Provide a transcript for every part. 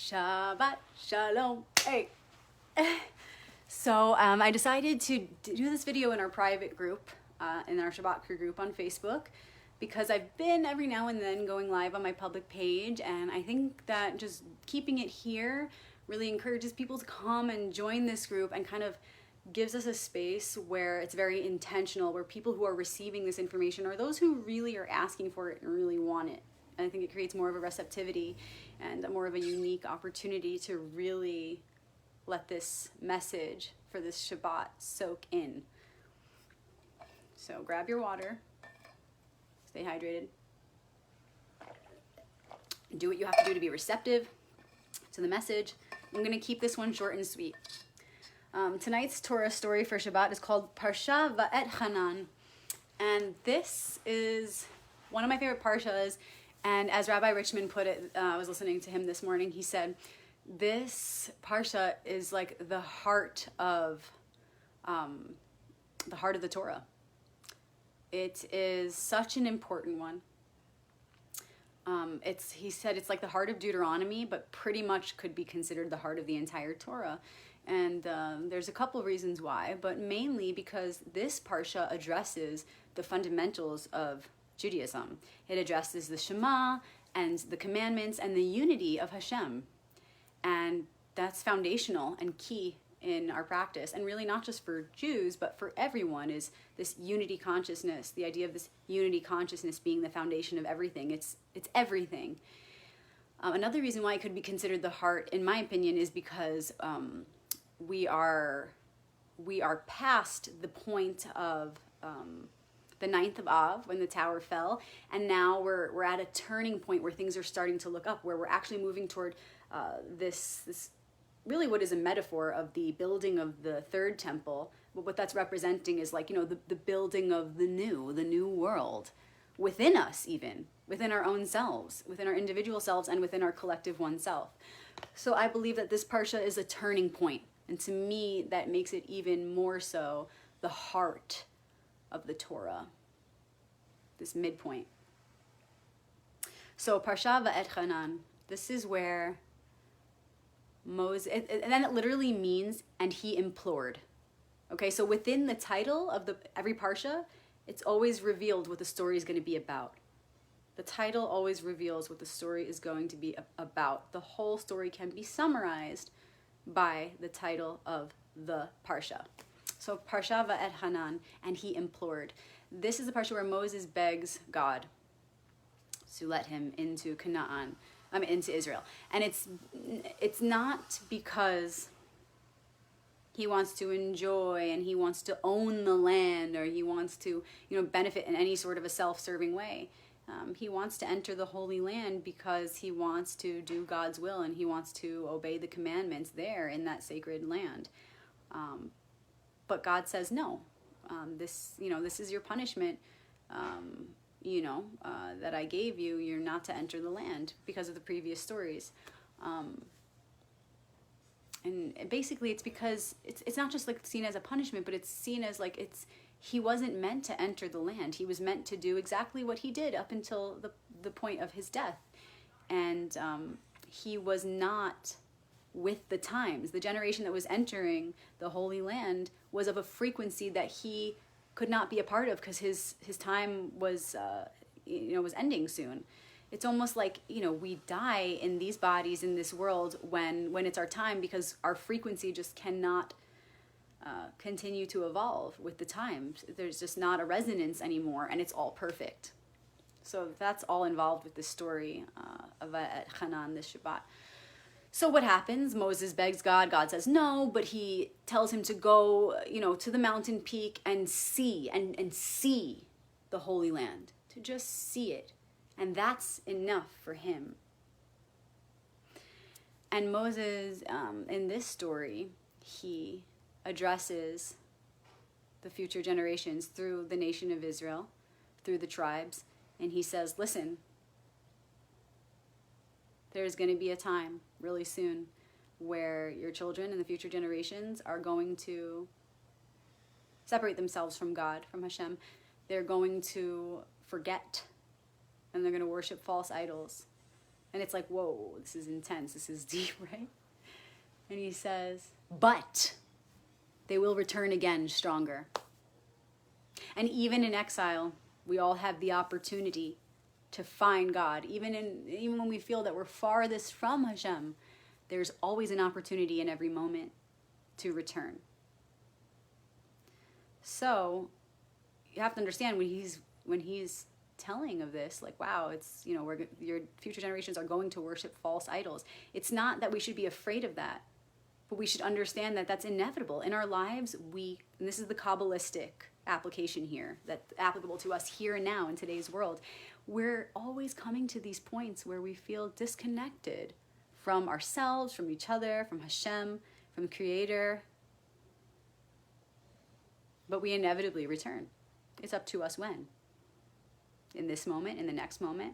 Shabbat Shalom. Hey. So I decided to do this video in our private group, in our Shabbat crew group on Facebook, because I've been every now and then going live on my public page, and I think that just keeping it here really encourages people to come and join this group and kind of gives us a space where it's very intentional, where people who are receiving this information are those who really are asking for it and really want it. And I think it creates more of a receptivity and more of a unique opportunity to really let this message for this Shabbat soak in. So grab your water, stay hydrated, do what you have to do to be receptive to the message. I'm going to keep this one short and sweet. Tonight's Torah story for Shabbat is called Parshat Va'etchanan, and this is one of my favorite parshas. And as Rabbi Richmond put it, I was listening to him this morning, he said, this parsha is like the heart of the Torah. It is such an important one. He said it's like the heart of Deuteronomy, but pretty much could be considered the heart of the entire Torah. And there's a couple reasons why, but mainly because this parsha addresses the fundamentals of Judaism. It addresses the Shema and the commandments and the unity of Hashem. And that's foundational and key in our practice. And really not just for Jews, but for everyone, is this unity consciousness, the idea of this unity consciousness being the foundation of everything. It's everything. Another reason why it could be considered the heart, in my opinion, is because we are past the point of the 9th of Av, when the tower fell, and now we're at a turning point where things are starting to look up, where we're actually moving toward this really what is a metaphor of the building of the third temple. But what that's representing is, like, the building of the new world within us, even within our own selves, within our individual selves, and within our collective oneself. So I believe that this parsha is a turning point, and to me that makes it even more so the heart of the Torah, this midpoint. So Parshat Va'etchanan, this is where Moses, and then it literally means, and he implored. Okay, so within the title of every parsha, it's always revealed what the story is going to be about. The title always reveals what the story is going to be about. The whole story can be summarized by the title of the parsha. So Parshat Va'etchanan, and he implored. This is the parsha where Moses begs God to let him into into Israel. And it's not because he wants to enjoy and he wants to own the land, or he wants to, benefit in any sort of a self-serving way. He wants to enter the Holy Land because he wants to do God's will, and he wants to obey the commandments there in that sacred land. But God says, no, this is your punishment, that I gave you. You're not to enter the land because of the previous stories. And basically it's because it's not just like seen as a punishment, but it's seen as like he wasn't meant to enter the land. He was meant to do exactly what he did up until the point of his death. And he was not with the times. The generation that was entering the Holy Land was of a frequency that he could not be a part of, because his time was was ending soon. It's almost like, we die in these bodies in this world when it's our time, because our frequency just cannot continue to evolve with the times. There's just not a resonance anymore, and it's all perfect. So that's all involved with this story of Va'etchanan, this Shabbat. So what happens? Moses begs God. God says no, but he tells him to go, to the mountain peak and see the Holy Land, to just see it. And that's enough for him. And Moses, in this story, he addresses the future generations through the nation of Israel, through the tribes, and he says, listen, there's going to be a time really soon where your children and the future generations are going to separate themselves from God, from Hashem. They're going to forget, and they're going to worship false idols. And it's like, whoa, this is intense, this is deep, right? And he says, but they will return again stronger. And even in exile, we all have the opportunity to find God. Even when we feel that we're farthest from Hashem, there's always an opportunity in every moment to return. So you have to understand when he's telling of this, like, wow, it's, your future generations are going to worship false idols. It's not that we should be afraid of that, but we should understand that that's inevitable in our lives. And this is the Kabbalistic application here, that's applicable to us here and now in today's world. We're always coming to these points where we feel disconnected from ourselves, from each other, from Hashem, from the Creator. But we inevitably return. It's up to us when. In this moment, in the next moment,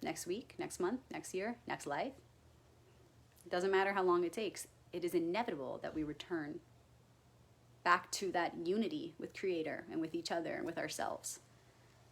next week, next month, next year, next life. It doesn't matter how long it takes. It is inevitable that we return back to that unity with Creator and with each other and with ourselves.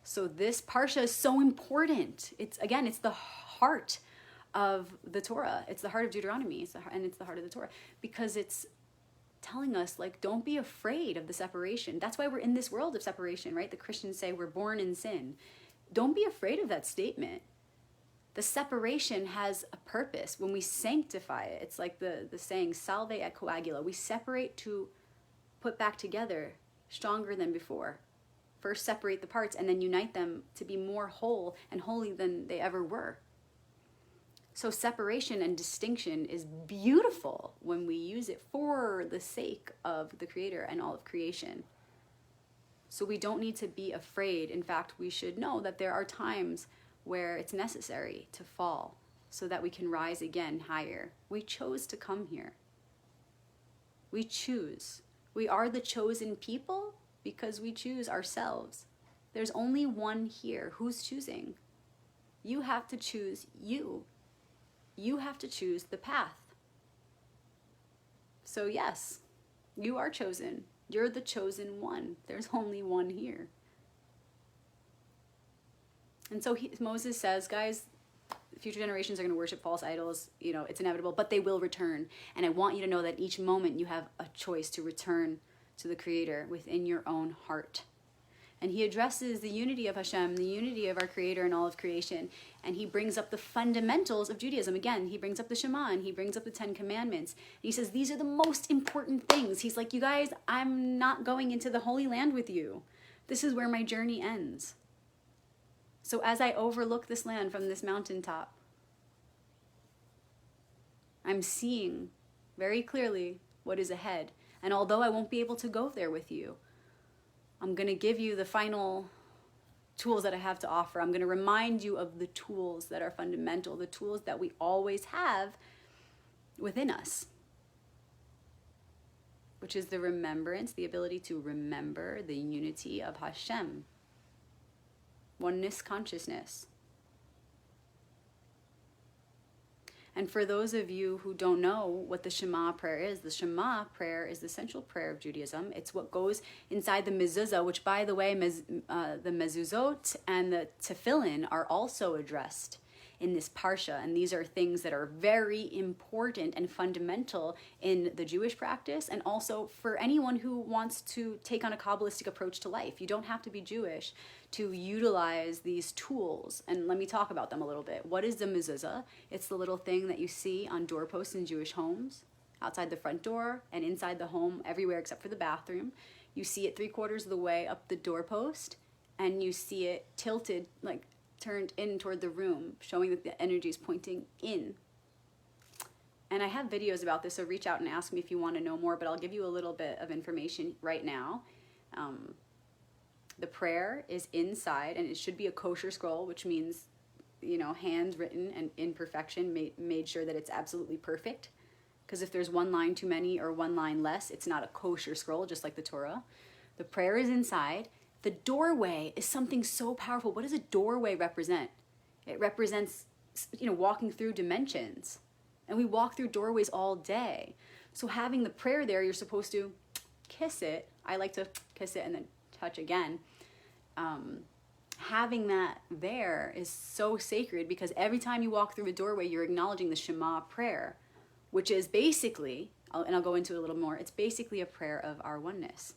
So this Parsha is so important. It's the heart of the Torah. It's the heart of Deuteronomy. It's the heart of the Torah. Because it's telling us, like, don't be afraid of the separation. That's why we're in this world of separation, right? The Christians say we're born in sin. Don't be afraid of that statement. The separation has a purpose. When we sanctify it, it's like the saying, salve et coagula. We separate to put back together stronger than before. First separate the parts and then unite them to be more whole and holy than they ever were. So separation and distinction is beautiful when we use it for the sake of the Creator and all of creation. So we don't need to be afraid. In fact, we should know that there are times where it's necessary to fall so that we can rise again higher. We chose to come here. We choose. We are the chosen people because we choose ourselves. There's only one here. Who's choosing? You have to choose you. You have to choose the path. So yes, you are chosen. You're the chosen one. There's only one here. And so Moses says, guys, future generations are going to worship false idols. It's inevitable, but they will return. And I want you to know that each moment you have a choice to return to the Creator within your own heart. And he addresses the unity of Hashem, the unity of our Creator and all of creation. And he brings up the fundamentals of Judaism. Again, he brings up the Shema and he brings up the 10 Commandments. And he says, these are the most important things. He's like, you guys, I'm not going into the Holy Land with you. This is where my journey ends. So as I overlook this land from this mountaintop, I'm seeing very clearly what is ahead. And although I won't be able to go there with you, I'm going to give you the final tools that I have to offer. I'm going to remind you of the tools that are fundamental, the tools that we always have within us, which is the remembrance, the ability to remember the unity of Hashem, oneness consciousness. And for those of you who don't know what the Shema prayer is, the Shema prayer is the central prayer of Judaism. It's what goes inside the mezuzah, which, by the way, the mezuzot and the tefillin are also addressed in this parsha. And these are things that are very important and fundamental in the Jewish practice, and also for anyone who wants to take on a Kabbalistic approach to life. You don't have to be Jewish to utilize these tools. And let me talk about them a little bit. What is the mezuzah? It's the little thing that you see on doorposts in Jewish homes, outside the front door and inside the home, everywhere except for the bathroom. You see it 3/4 of the way up the doorpost, and you see it tilted, like turned in toward the room, showing that the energy is pointing in. And I have videos about this, so reach out and ask me if you want to know more, but I'll give you a little bit of information right now. The prayer is inside, and it should be a kosher scroll, which means, handwritten and in perfection, made sure that it's absolutely perfect. Because if there's one line too many or one line less, it's not a kosher scroll, just like the Torah. The prayer is inside. The doorway is something so powerful. What does a doorway represent? It represents, walking through dimensions. And we walk through doorways all day. So having the prayer there, you're supposed to kiss it. I like to kiss it and then touch again. having that there is so sacred, because every time you walk through a doorway, you're acknowledging the Shema prayer, which is basically, and I'll go into it a little more, it's basically a prayer of our oneness.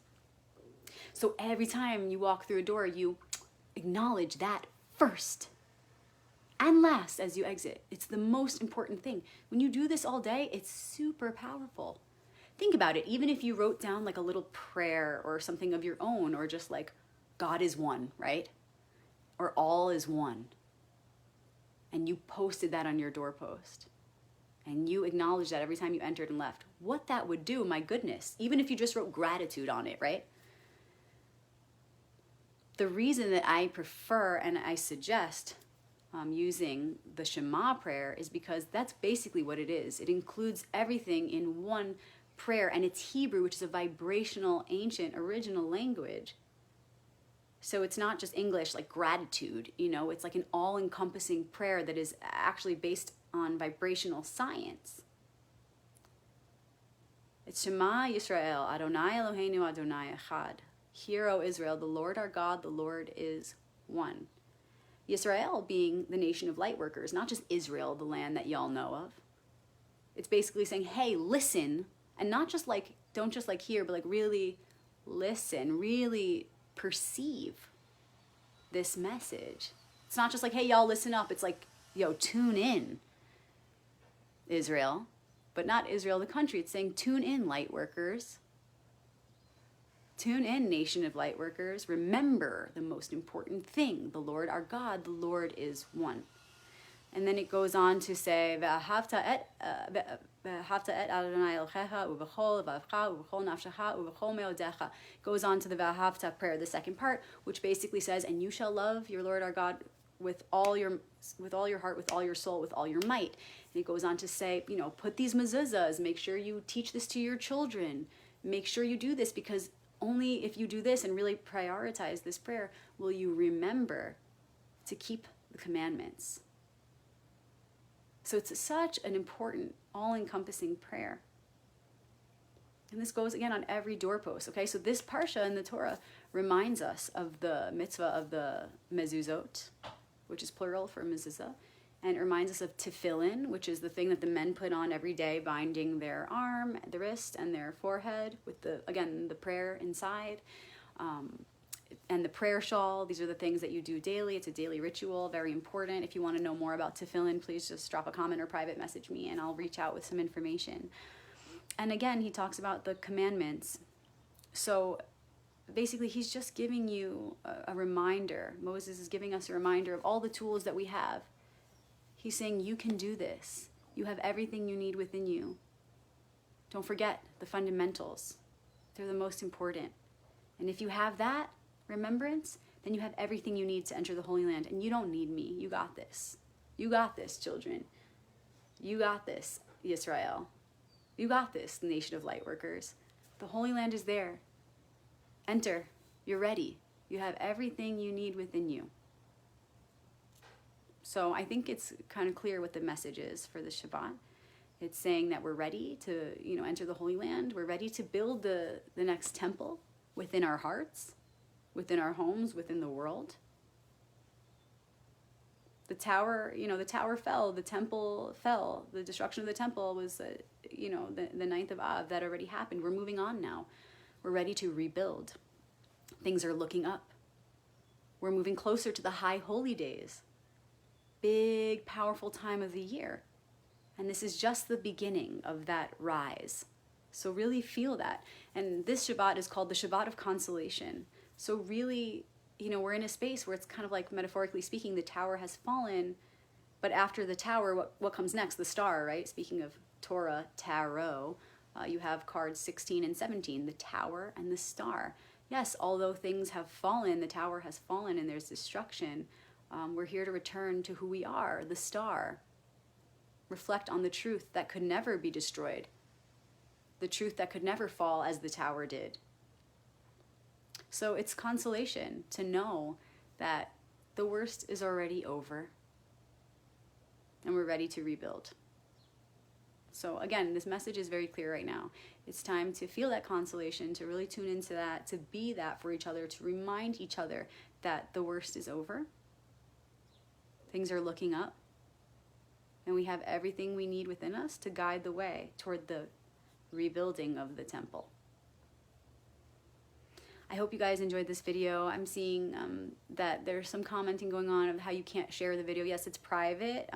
So every time you walk through a door, you acknowledge that first and last as you exit. It's the most important thing. When you do this all day, it's super powerful. Think about it. Even if you wrote down like a little prayer or something of your own, or just like God is one, right? Or all is one. And you posted that on your doorpost. And you acknowledge that every time you entered and left. What that would do, my goodness. Even if you just wrote gratitude on it, right? The reason that I prefer and I suggest using the Shema prayer is because that's basically what it is. It includes everything in one prayer, and it's Hebrew, which is a vibrational, ancient, original language. So it's not just English like gratitude, it's like an all-encompassing prayer that is actually based on vibrational science. It's Shema Yisrael, Adonai Eloheinu Adonai Echad. Hear, O Israel, the Lord our God, the Lord is one. Yisrael being the nation of light workers, not just Israel, the land that y'all know of. It's basically saying, hey, listen, and not just like, don't just like hear, but like really listen, really perceive this message. It's not just like, hey, y'all listen up. It's like, yo, tune in, Israel, but not Israel, the country. It's saying, tune in, light workers. Tune in, nation of light workers. Remember the most important thing. The Lord our God, the Lord is one. And then it goes on to say, Ve'ahavta et Adonai Elohecha u'b'chol levavcha u'b'chol nafshecha u'b'chol meodecha. Goes on to the Ve'ahavta prayer, the second part, which basically says, and you shall love your Lord our God with all your heart, with all your soul, with all your might. And it goes on to say, put these mezuzahs, make sure you teach this to your children. Make sure you do this, because only if you do this and really prioritize this prayer will you remember to keep the commandments. So it's such an important, all-encompassing prayer. And this goes again on every doorpost, okay? So this parsha in the Torah reminds us of the mitzvah of the mezuzot, which is plural for mezuzah, and it reminds us of tefillin, which is the thing that the men put on every day, binding their arm, the wrist, and their forehead with the prayer inside. And the prayer shawl, these are the things that you do daily. It's a daily ritual, very important. If you want to know more about tefillin, please just drop a comment or private message me, and I'll reach out with some information. And again, he talks about the commandments. So basically, he's just giving you a reminder. Moses is giving us a reminder of all the tools that we have. He's saying, you can do this. You have everything you need within you. Don't forget the fundamentals. They're the most important. And if you have that remembrance, then you have everything you need to enter the Holy Land. And you don't need me. You got this. You got this, children. You got this, Israel. You got this, the nation of light workers. The Holy Land is there. Enter. You're ready. You have everything you need within you. So I think it's kind of clear what the message is for the Shabbat. It's saying that we're ready to, enter the Holy Land. We're ready to build the next temple within our hearts, within our homes, within the world. The tower fell, the temple fell. The destruction of the temple was, the 9th of Av. That already happened. We're moving on now. We're ready to rebuild. Things are looking up. We're moving closer to the high holy days. Big, powerful time of the year. And this is just the beginning of that rise. So really feel that. And this Shabbat is called the Shabbat of Consolation. So really, we're in a space where it's kind of like, metaphorically speaking, the tower has fallen. But after the tower, what comes next? The star, right? Speaking of Torah, tarot, you have cards 16 and 17, the tower and the star. Yes, although things have fallen, the tower has fallen and there's destruction, we're here to return to who we are, the star. Reflect on the truth that could never be destroyed. The truth that could never fall as the tower did. So it's consolation to know that the worst is already over and we're ready to rebuild. So again, this message is very clear right now. It's time to feel that consolation, to really tune into that, to be that for each other, to remind each other that the worst is over. Things are looking up. And we have everything we need within us to guide the way toward the rebuilding of the temple. I hope you guys enjoyed this video. I'm seeing that there's some commenting going on of how you can't share the video. Yes, it's private,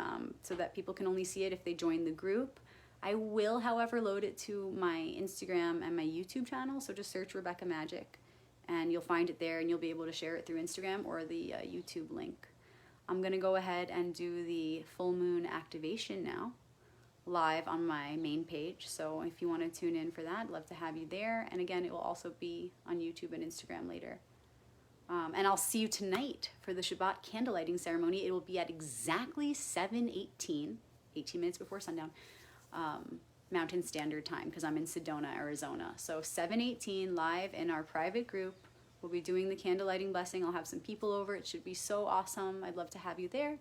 so that people can only see it if they join the group. I will, however, load it to my Instagram and my YouTube channel, so just search Rebecca Magic, and you'll find it there, and you'll be able to share it through Instagram or the YouTube link. I'm going to go ahead and do the full moon activation now, live on my main page. So if you want to tune in for that, I'd love to have you there. And again, it will also be on YouTube and Instagram later. And I'll see you tonight for the Shabbat candlelighting ceremony. It will be at exactly 7:18, 18 minutes before sundown, Mountain Standard Time, because I'm in Sedona, Arizona. So 7:18 live in our private group. We'll be doing the candlelighting blessing. I'll have some people over. It should be so awesome. I'd love to have you there.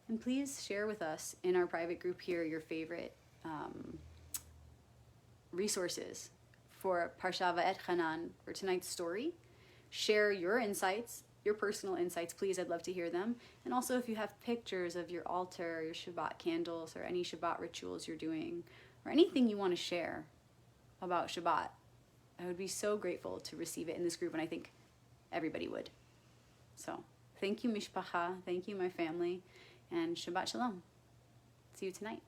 And please share with us in our private group here your favorite resources for Parshat Va'etchanan, for tonight's story. Share your insights, your personal insights, please. I'd love to hear them. And also if you have pictures of your altar, your Shabbat candles, or any Shabbat rituals you're doing, or anything you want to share about Shabbat, I would be so grateful to receive it in this group, and I think everybody would. So thank you, Mishpacha. Thank you, my family. And Shabbat Shalom. See you tonight.